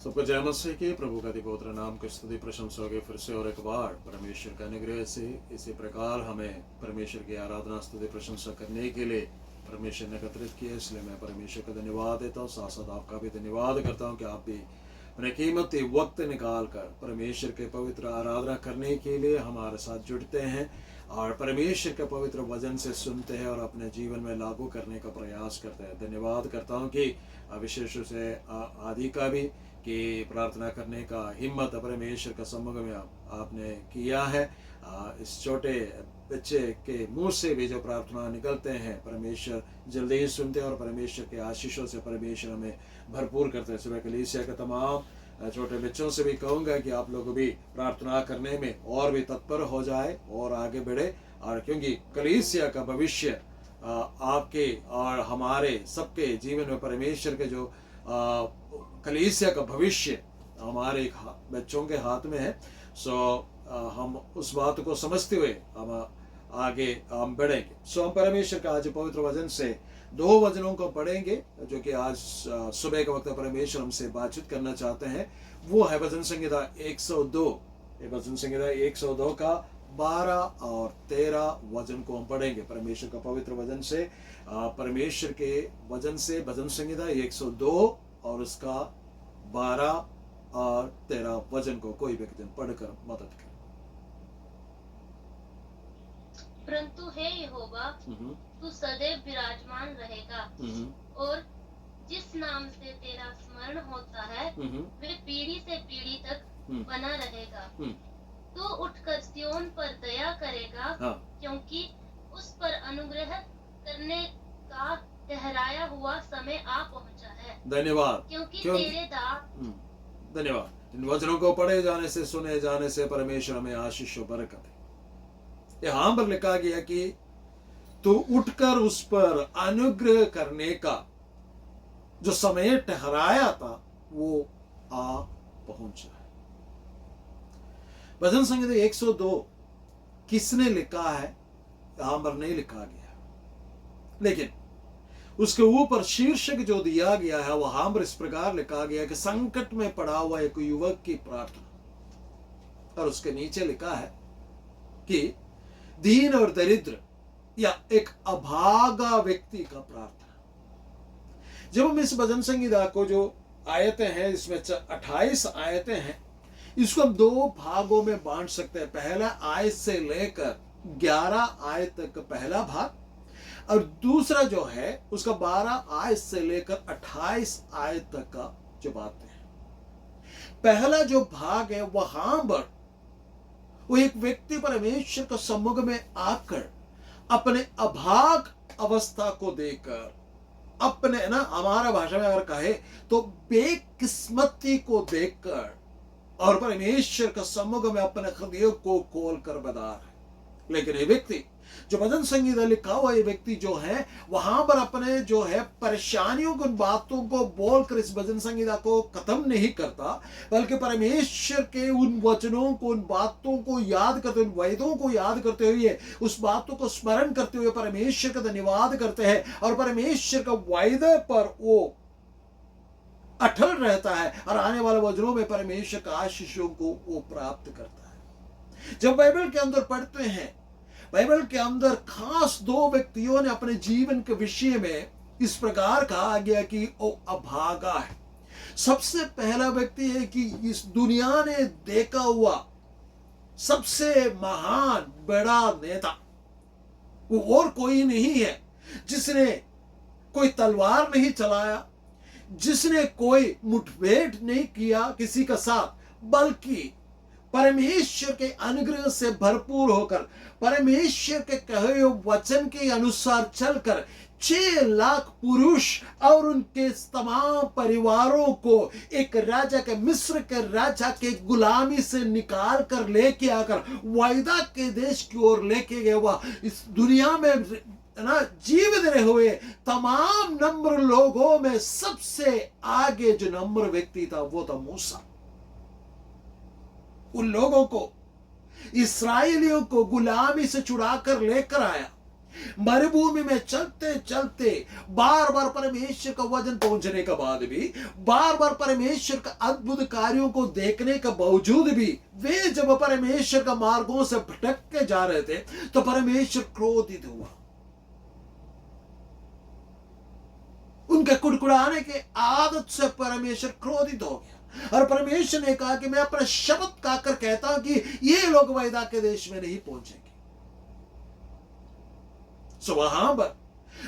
सबको जय मसीह की। प्रभु का दिव्य नाम की स्तुति प्रशंसा होगी फिर से और एक बार परमेश्वर का अनुग्रह से इसी प्रकार हमें परमेश्वर की आराधना स्तुति प्रशंसा करने के लिए परमेश्वर ने एकत्रित किया। इसलिए मैं परमेश्वर का धन्यवाद देता हूँ, साथ साथ आपका भी धन्यवाद करता हूँ कि आप भी अपने कीमती वक्त निकाल कर परमेश्वर के पवित्र आराधना करने के लिए हमारे साथ जुड़ते हैं और परमेश्वर के पवित्र वचन से सुनते हैं और अपने जीवन में लागू करने का प्रयास करते हैं। धन्यवाद करता हूँ कि विशेष रूप से आदि का भी कि प्रार्थना करने का हिम्मत परमेश्वर का सम्मुख में आपने किया है। इस छोटे बच्चे के मुंह से भी जो प्रार्थना निकलते हैं परमेश्वर जल्दी ही सुनते हैं और परमेश्वर के आशीषों से परमेश्वर हमें भरपूर करते हैं। सुबह कलीसिया के तमाम छोटे बच्चों से भी कहूँगा कि आप लोग भी प्रार्थना करने में और भी तत्पर हो जाए और आगे बढ़े, और क्योंकि कलीसिया का भविष्य आपके और हमारे सबके जीवन में परमेश्वर के जो कलीसिया का भविष्य हमारे बच्चों के हाथ में है। हम उस बात को समझते हुए हम आगे हम बढ़ेंगे। हम परमेश्वर का आज पवित्र वचन से दो वचनों को पढ़ेंगे जो कि आज सुबह के वक्त परमेश्वर हमसे बातचीत करना चाहते हैं। वो है वचन संहिता 102। वचन संहिता 102 का 12 और 13 वचन को हम पढ़ेंगे परमेश्वर का पवित्र वचन से। परमेश्वर के वचन से वचन संहिता 102 और उसका 12 और 13 वचन को कोई व्यक्ति पढ़कर मदद करे। परंतु हे यहोवा, तू सदैव विराजमान रहेगा और जिस नाम से तेरा स्मरण होता है वे पीढ़ी से पीढ़ी तक बना रहेगा। तू उठकर सिय्योन पर दया करेगा, क्योंकि उस पर अनुग्रह करने का ठहराया हुआ समय आ पहुंचा है। धन्यवाद। क्योंकि तेरे धन्यवाद। इन वचनों को पढ़े जाने से सुने जाने से परमेश्वर हमें आशीष और बरकत है। यहाँ पर लिखा गया कि तू उठकर उस पर अनुग्रह करने का जो समय ठहराया था वो आ पहुंचा है। भजन संहिता 102 किसने लिखा है यहां पर नहीं लिखा गया, लेकिन उसके ऊपर शीर्षक जो दिया गया है वहां पर इस प्रकार लिखा गया कि संकट में पड़ा हुआ एक युवक की प्रार्थना, और उसके नीचे लिखा है कि दीन और दरिद्र या एक अभागा व्यक्ति का प्रार्थना। जब हम इस भजन संहिता को जो आयतें हैं इसमें 28 आयतें हैं, इसको हम दो भागों में बांट सकते हैं। पहला आयत से लेकर 11 आयत तक पहला भाग, और दूसरा जो है उसका 12 आयत से लेकर 28 आयत तक का जो बातें हैं। पहला जो भाग है वहां पर वो एक व्यक्ति परमेश्वर के सम्मुख में आकर अपने अभाग अवस्था को देकर, अपने ना हमारा भाषा में अगर कहे तो बेकिस्मती को देखकर और परमेश्वर के सम्मुख में अपने हृदय को खोल कर बता रहे। लेकिन ये व्यक्ति जो भजन संहिता लिखा हुआ ये व्यक्ति जो है वहां पर अपने जो है परेशानियों को, उन बातों को बोलकर इस भजन संहिता को खत्म नहीं करता, बल्कि परमेश्वर के उन वचनों को, उन बातों को याद करते, उन वेदों को याद करते हुए, उस बातों को स्मरण करते हुए परमेश्वर का धन्यवाद करते हैं और परमेश्वर का वायदे पर वो अटल रहता है और आने वाले वचनों में परमेश्वर का आशीषों को वो प्राप्त करता है। जब बाइबल के अंदर पढ़ते हैं, बाइबल के अंदर खास दो व्यक्तियों ने अपने जीवन के विषय में इस प्रकार कहा गया कि वो अभागा है। सबसे पहला व्यक्ति है कि इस दुनिया ने देखा हुआ सबसे महान बड़ा नेता वो और कोई नहीं है, जिसने कोई तलवार नहीं चलाया, जिसने कोई मुठभेड़ नहीं किया किसी के साथ, बल्कि परमेश्वर के अनुग्रह से भरपूर होकर परमेश्वर के कहे हुए वचन के अनुसार चलकर 6 लाख पुरुष और उनके तमाम परिवारों को एक राजा के, मिस्र के राजा के गुलामी से निकाल कर लेके आकर वायदा के देश की ओर लेके गए हुआ, इस दुनिया में ना जीवित रहे हुए तमाम नम्र लोगों में सबसे आगे जो नम्र व्यक्ति था वो था मूसा। उन लोगों को, इस्राएलियों को गुलामी से छुड़ाकर लेकर आया, मरुभूमि में चलते चलते बार बार परमेश्वर का वचन पहुंचने के बाद भी, बार बार परमेश्वर का अद्भुत कार्यों को देखने के बावजूद भी, वे जब परमेश्वर का मार्गों से भटक के जा रहे थे तो परमेश्वर क्रोधित हुआ। उनके कुड़कुड़ाने के आदत से परमेश्वर क्रोधित हो गया और परमेश्वर ने कहा कि मैं अपना शब्द कहकर कहता हूं कि ये लोग वायदा के देश में नहीं पहुंचेंगे। सो वहां पर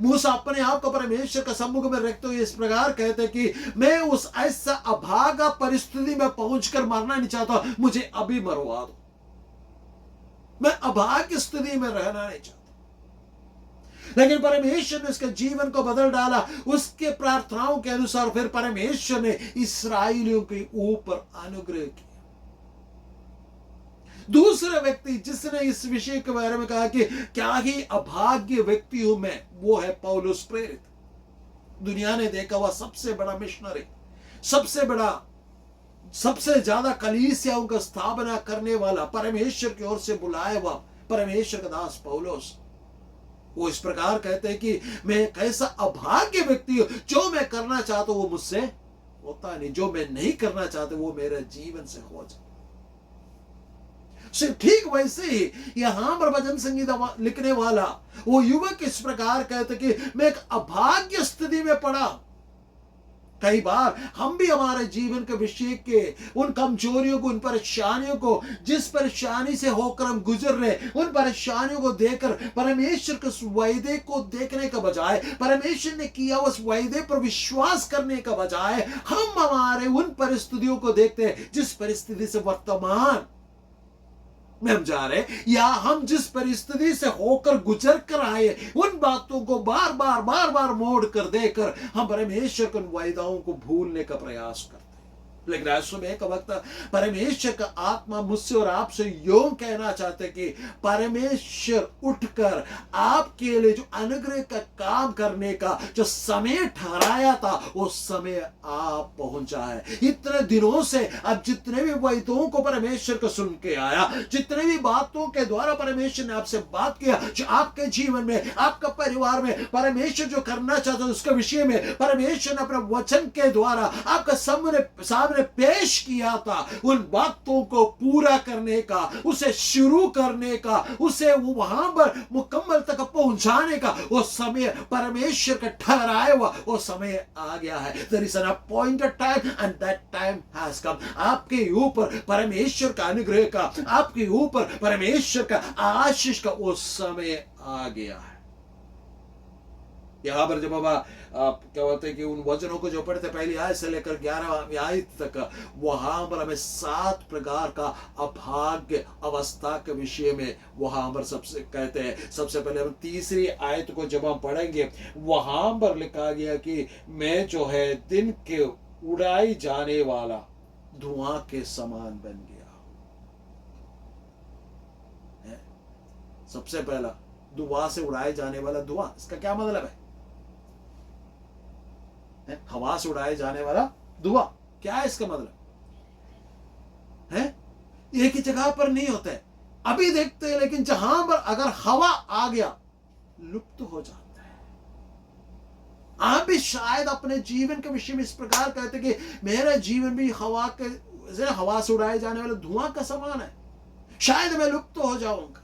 मूसा अपने आप को परमेश्वर का सम्मुख में रखते हुए इस प्रकार कहते कि मैं उस ऐसा अभागा परिस्थिति में पहुंचकर मरना नहीं चाहता, मुझे अभी मरवा दो। मैं अभाग्य स्थिति में रहना नहीं चाहता। लेकिन परमेश्वर ने उसके जीवन को बदल डाला। उसके प्रार्थनाओं के अनुसार फिर परमेश्वर ने इस्राएलियों के ऊपर अनुग्रह किया। दूसरा व्यक्ति जिसने इस विषय के बारे में कहा कि क्या ही अभाग्य व्यक्ति हूं मैं, वो है पौलुस प्रेरित। दुनिया ने देखा हुआ सबसे बड़ा मिशनरी, सबसे ज्यादा कलीसियाओं का स्थापना करने वाला, परमेश्वर की ओर से बुलाया हुआ परमेश्वर का दास पौलुस। वो इस प्रकार कहते हैं कि मैं एक ऐसा अभाग्य व्यक्ति हूं, जो मैं करना चाहता हूं वो मुझसे होता नहीं, जो मैं नहीं करना चाहता वो मेरे जीवन से हो जाए। सिर्फ ठीक वैसे ही यहां पर भजन संगीता लिखने वाला वो युवक इस प्रकार कहते कि मैं एक अभाग्य स्थिति में पड़ा। कई बार हम भी हमारे जीवन के विषय के उन कमजोरियों को, उन परेशानियों को, जिस परेशानी से होकर हम गुजर रहे, उन परेशानियों को देखकर परमेश्वर के उस वायदे को देखने का बजाय, परमेश्वर ने किया उस वायदे पर विश्वास करने का बजाय, हम हमारे उन परिस्थितियों को देखते हैं जिस परिस्थिति से वर्तमान में हम जा रहे, या हम जिस परिस्थिति से होकर गुजर कर आए, उन बातों को बार बार मोड़ कर देकर हम परमेश्वर के उन वायदाओं को भूलने का प्रयास करते हैं। लेकिन आज सुबह एक वक्त परमेश्वर का आत्मा मुझसे और आपसे यूं कहना चाहते कि परमेश्वर उठकर आपके लिए जो अनुग्रह का काम करने का जो समय ठहराया था, वो समय आप पहुंचा है। इतने दिनों से अब जितने भी वायदों को परमेश्वर को सुन के आया, जितने भी बातों के द्वारा परमेश्वर ने आपसे बात किया, जो आपके जीवन में, आपका परिवार में परमेश्वर जो करना चाहता है उसके विषय में परमेश्वर ने अपने वचन के द्वारा आपका सामने पेश किया था, उन बातों को पूरा करने का, उसे शुरू करने का, उसे वहां पर मुकम्मल तक पहुंचाने का वो समय परमेश्वर का ठहराया हुआ वो समय आ गया है। There is an appointed time and that time has come। आपके ऊपर परमेश्वर का अनुग्रह का, आपके ऊपर परमेश्वर का आशीष का वो समय आ गया है। यहां पर जब आप क्या बोलते हैं कि उन वचनों को जो पढ़ते पहली आयत से लेकर 11वीं आयत तक, वहां पर हमें 7 प्रकार का अभाग्य अवस्था के विषय में वहां पर सबसे कहते हैं। सबसे पहले हम 3री आयत को जब हम पढ़ेंगे, वहां पर लिखा गया कि मैं जो है दिन के उड़ाई जाने वाला धुआं के समान बन गया। सबसे पहला धुआं से उड़ाए जाने वाला धुआं, इसका क्या मतलब है? हवा से उड़ाए जाने वाला धुआं, क्या है इसका मतलब? है एक ही जगह पर नहीं होता है, अभी देखते हैं, लेकिन जहां पर अगर हवा आ गया लुप्त हो जाता है। आप भी शायद अपने जीवन के विषय में इस प्रकार कहते कि मेरा जीवन भी हवा से उड़ाए जाने वाले धुआं का समान है, शायद मैं लुप्त हो जाऊंगा।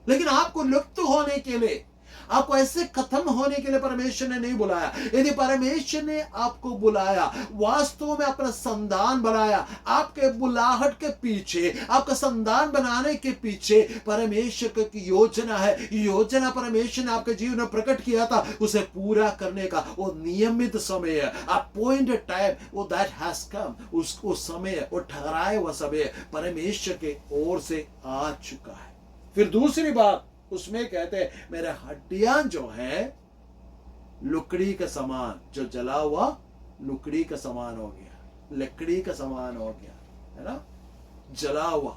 लेकिन आपको लुप्त होने के लिए, आपको ऐसे खत्म होने के लिए परमेश्वर ने नहीं बुलाया। यदि परमेश्वर ने आपको बुलाया, वास्तव में अपना संधान बनाया, आपके बुलाहट के पीछे, आपका संधान बनाने के पीछे परमेश्वर की योजना है। योजना परमेश्वर ने आपके जीवन में प्रकट किया था, उसे पूरा करने का वो नियमित समय है, अपॉइंटेड टाइम, वो दैट हैज कम। उसको समय, वो ठहराया हुआ समय परमेश्वर के ओर से आ चुका है। फिर दूसरी बात उसमें कहते हैं मेरे हड्डियां जो है लकड़ी के समान, जो जला हुआ लकड़ी का समान हो गया, लकड़ी का समान हो गया, है ना, जला हुआ।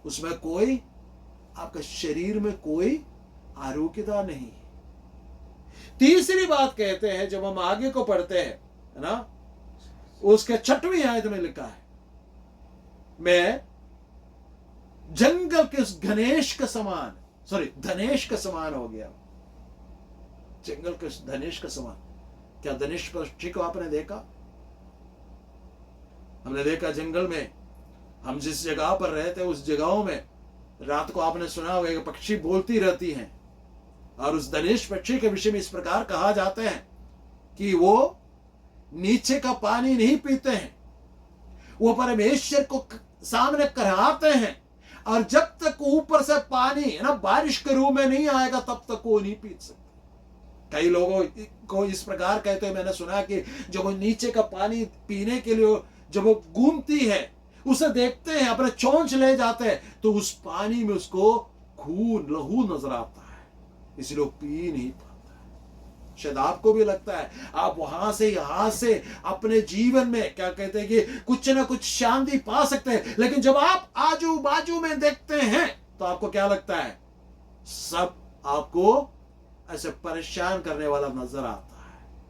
उसमें कोई, आपके शरीर में कोई आरोग्यता नहीं। तीसरी बात कहते हैं जब हम आगे को पढ़ते हैं, है ना, उसके 6वीं आयत में लिखा है मैं जंगल के उस धनेश के समान हो गया। जंगल के उस धनेश का समान। क्या धनेश पक्षी को आपने देखा? हमने देखा जंगल में, हम जिस जगह पर रहते हैं उस जगहों में रात को आपने सुना होगा कि पक्षी बोलती रहती हैं, और उस धनेश पक्षी के विषय में इस प्रकार कहा जाता है कि वो नीचे का पानी नहीं पीते हैं, वो परमेश्वर को सामने कराते हैं, और जब तक ऊपर से पानी है ना बारिश के रूप में नहीं आएगा तब तक वो नहीं पी सकते। कई लोगों को इस प्रकार कहते हैं, मैंने सुना कि जब वो नीचे का पानी पीने के लिए जब वो घूमती है, उसे देखते हैं, अपने चोंच ले जाते हैं, तो उस पानी में उसको खून लहू नजर आता है, इसलिए वो पी नहीं पाता। शायद आपको भी लगता है आप वहां से यहां से अपने जीवन में क्या कहते हैं कि कुछ ना कुछ शांति पा सकते हैं, लेकिन जब आप आजू बाजू में देखते हैं तो आपको क्या लगता है? सब आपको ऐसे परेशान करने वाला नजर आता है,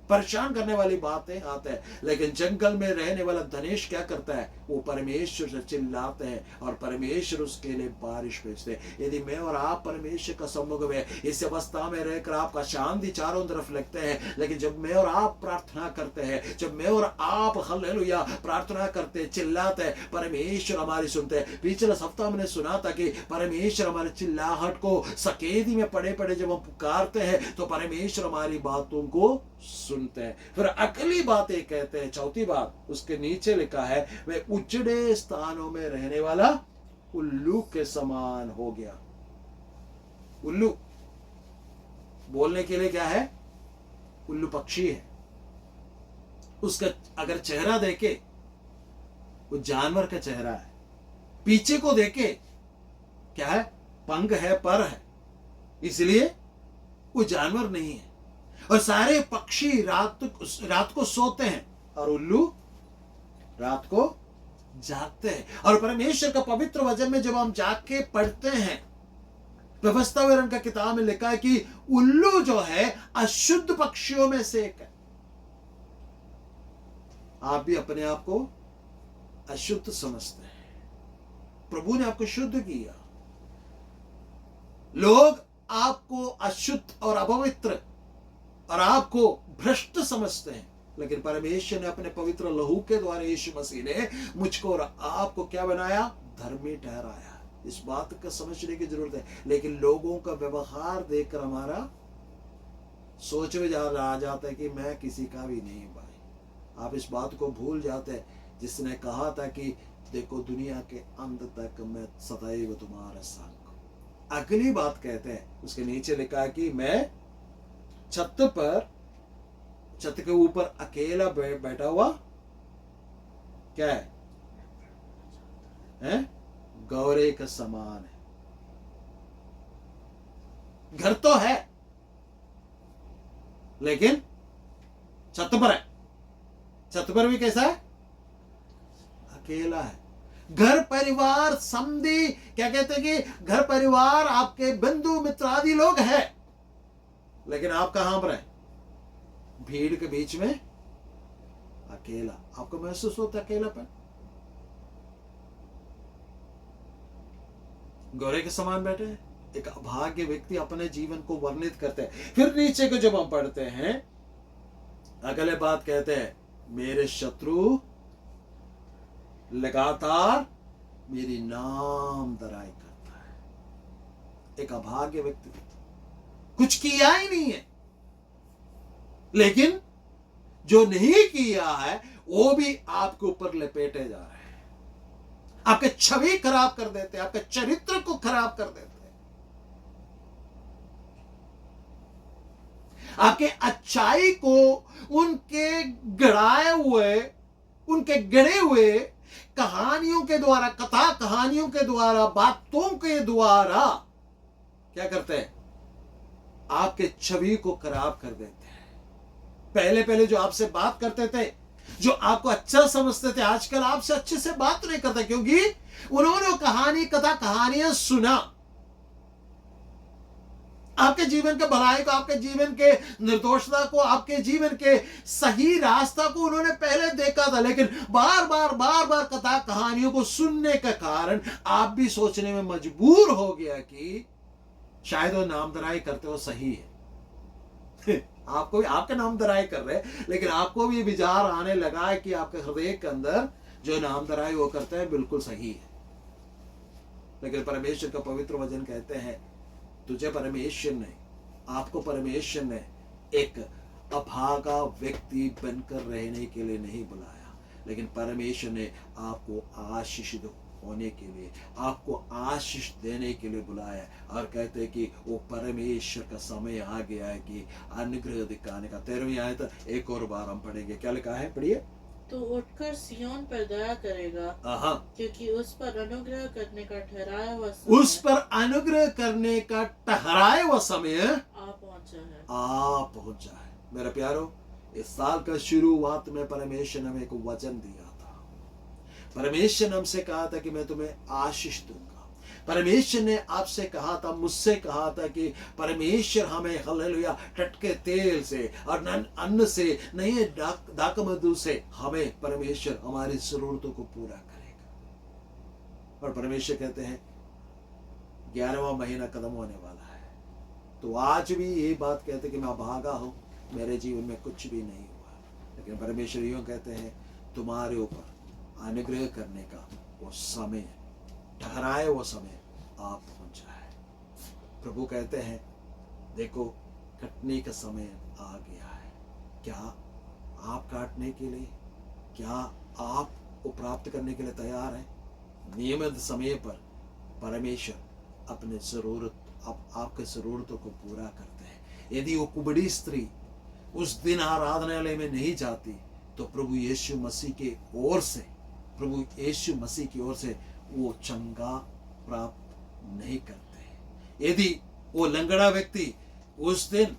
परेशान करने वाली बातें आते हैं। लेकिन जंगल में रहने वाला धनेश क्या करता है? वो परमेश्वर से चिल्लाते हैं और परमेश्वर उसके लिए बारिश भेजते हैं। यदि मैं और आप परमेश्वर का सम्मुख में इस अवस्था में रहकर आपका शांति चारों तरफ लगते हैं, लेकिन जब मैं और आप प्रार्थना करते हैं, जब मैं और आप हालेलुया प्रार्थना करते चिल्लाते हैं, परमेश्वर हमारी सुनते हैं। पिछले सप्ताह मैंने सुना था कि परमेश्वर हमारे चिल्लाहट को सकेदी में पड़े पड़े जब हम पुकारते हैं तो परमेश्वर हमारी बातों को सुनते हैं। फिर अगली बात ये कहते हैं, चौथी बात उसके नीचे लिखा है, वह उजड़े स्थानों में रहने वाला उल्लू के समान हो गया। उल्लू बोलने के लिए क्या है? उल्लू पक्षी है। उसका अगर चेहरा देखे वो जानवर का चेहरा है, पीछे को देखे क्या है? पंख है, पर है, इसलिए वो जानवर नहीं है। और सारे पक्षी रात को सोते हैं और उल्लू रात को जागते हैं। और परमेश्वर का पवित्र वचन में जब हम जाग के पढ़ते हैं, व्यवस्था विवरण का किताब में लिखा है कि उल्लू जो है अशुद्ध पक्षियों में से एक है। आप भी अपने आप को अशुद्ध समझते हैं, प्रभु ने आपको शुद्ध किया। लोग आपको अशुद्ध और अपवित्र और आपको भ्रष्ट समझते हैं, लेकिन परमेश्वर ने अपने पवित्र लहू के द्वारा यीशु मसीह ने मुझको और आपको क्या बनाया? धर्मी ठहराया। इस बात का समझने की जरूरत है। लेकिन लोगों का व्यवहार देखकर हमारा सोच में आ जाता है कि मैं किसी का भी नहीं भाई। आप इस बात को भूल जाते हैं जिसने कहा था कि देखो दुनिया के अंत तक मैं सदैव तुम्हारा संग। अगली बात कहते हैं, उसके नीचे लिखा है कि मैं छत के ऊपर अकेला बैठा हुआ क्या है? गौरे का समान है। घर तो है लेकिन छत पर है। छत पर भी कैसा है? अकेला है। घर परिवार समधी क्या कहते हैं कि घर परिवार आपके बंधु मित्र आदि लोग हैं, लेकिन आप कहां पर हैं? भीड़ के बीच में अकेला। आपको महसूस होता है अकेलापन? गौरे के समान बैठे हैं। एक अभाग्य व्यक्ति अपने जीवन को वर्णित करते हैं। फिर नीचे को जब हम पढ़ते हैं, अगले बात कहते हैं, मेरे शत्रु लगातार मेरी नाम दराई करता है। एक अभाग्य व्यक्ति कुछ किया ही नहीं है, लेकिन जो नहीं किया है वो भी आपके ऊपर लपेटे जा रहे हैं। आपके छवि खराब कर देते हैं, आपके चरित्र को खराब कर देते हैं, आपके अच्छाई को उनके गढ़े हुए कहानियों के द्वारा, कथा कहानियों के द्वारा, बातों के द्वारा क्या करते हैं? आपके छवि को खराब कर देते हैं। पहले जो आपसे बात करते थे, जो आपको अच्छा समझते थे, आजकल आपसे अच्छे से बात नहीं करते, क्योंकि उन्होंने कहानियां सुना। आपके जीवन के भलाई को, आपके जीवन के निर्दोषता को, आपके जीवन के सही रास्ता को उन्होंने पहले देखा था, लेकिन बार बार कथा कहानियों को सुनने के कारण आप भी सोचने में मजबूर हो गया कि शायद वो नामधराई करते हो सही है। आपको भी, आपके नामधराई कर रहे हैं, लेकिन आपको भी विचार आने लगा है कि आपके हृदय के अंदर जो नामधराई वो करते हैं बिल्कुल सही है। लेकिन परमेश्वर का पवित्र वचन कहते हैं, तुझे परमेश्वर ने, आपको परमेश्वर ने एक अभागा व्यक्ति बनकर रहने के लिए नहीं बुलाया, लेकिन परमेश्वर ने आपको आशीषित होने के लिए, आपको आशीष देने के लिए बुलाया। और कहते हैं कि वो परमेश्वर का समय आ गया है कि अनुग्रह दिखाने का। 13वीं आयत एक और बार हम पढ़ेंगे, क्या लिखा है, पढ़िए। तो उठकर सिय्योन पर दया करेगा, क्योंकि उस पर अनुग्रह करने का ठहराया हुआ समय, उस पर अनुग्रह करने का ठहराया हुआ समय आ पहुंचा है। मेरा प्यारो, इस साल का शुरुआत में परमेश्वर ने हमें एक वचन दिया था। परमेश्वर ने हमसे कहा था कि मैं तुम्हें आशीष दूंगा। परमेश्वर ने आपसे कहा था, मुझसे कहा था कि परमेश्वर हमें हालेलुया टटके तेल से और अन्न से नहीं, दाखमधु से हमें परमेश्वर हमारी जरूरतों को पूरा करेगा। और परमेश्वर कहते हैं 11वां महीना खत्म होने वाला है, तो आज भी यही बात कहते कि मैं अभागा हूं, मेरे जीवन में कुछ भी नहीं हुआ, लेकिन परमेश्वर यूं कहते हैं तुम्हारे ऊपर अनुग्रह करने का वो समय, ठहराए वो समय आप पहुंचा है। प्रभु कहते हैं देखो कटने का समय आ गया है। क्या आप काटने के लिए, क्या आप को प्राप्त करने के लिए तैयार हैं? नियमित समय पर परमेश्वर अपने आपके जरूरतों को पूरा करते हैं। यदि वो कुबड़ी स्त्री उस दिन आराधनालय में नहीं जाती तो प्रभु यीशु मसीह की ओर से वो चंगा प्राप्त नहीं करते। यदि वो लंगड़ा व्यक्ति उस दिन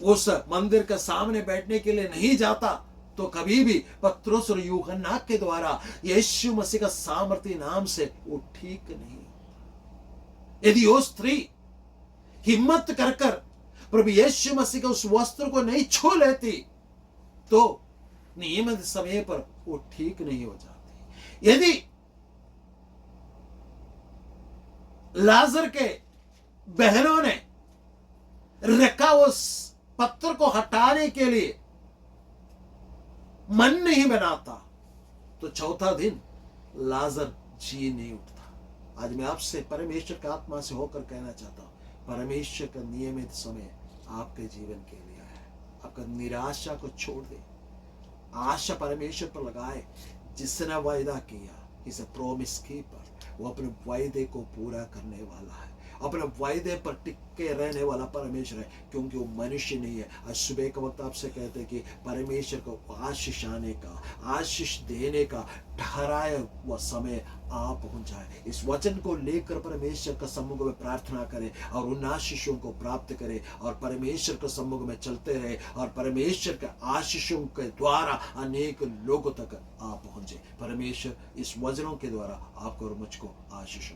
उस मंदिर के सामने बैठने के लिए नहीं जाता तो कभी भी पत्रुस और यूहन्ना के द्वारा यीशु मसीह का सामर्थ्य नाम से वो ठीक नहीं होता। यदि वो स्त्री हिम्मत कर प्रभु यीशु मसीह के उस वस्त्र को नहीं छू लेती तो नियमित समय पर वो ठीक नहीं हो जाती। यदि लाजर के बहनों ने रखा उस पत्थर को हटाने के लिए मन नहीं बनाता तो चौथा दिन लाजर जी नहीं उठता। आज मैं आपसे परमेश्वर का आत्मा से होकर कहना चाहता हूं, परमेश्वर का नियमित समय आपके जीवन के लिए है। आपका निराशा को छोड़ दे, आशा परमेश्वर पर लगाए। जिसने वायदा किया, इसे प्रॉमिस कीपर, वो अपने वायदे को पूरा करने वाला है। अपने वायदे पर टिके रहने वाला परमेश्वर है, क्योंकि वो मनुष्य नहीं है। आज सुबह के वक्त आपसे कहते हैं कि परमेश्वर को आशीष आने का, आशीष देने का ठहराया हुआ समय आ पहुंचा है। इस वचन को लेकर परमेश्वर का सम्मुख में प्रार्थना करें और उन आशीषों को प्राप्त करें और परमेश्वर के सम्मुख में चलते रहे और परमेश्वर के आशीषों के द्वारा अनेक लोगों तक आ पहुंचे। परमेश्वर इस वचनों के द्वारा आपको और मुझको आशीष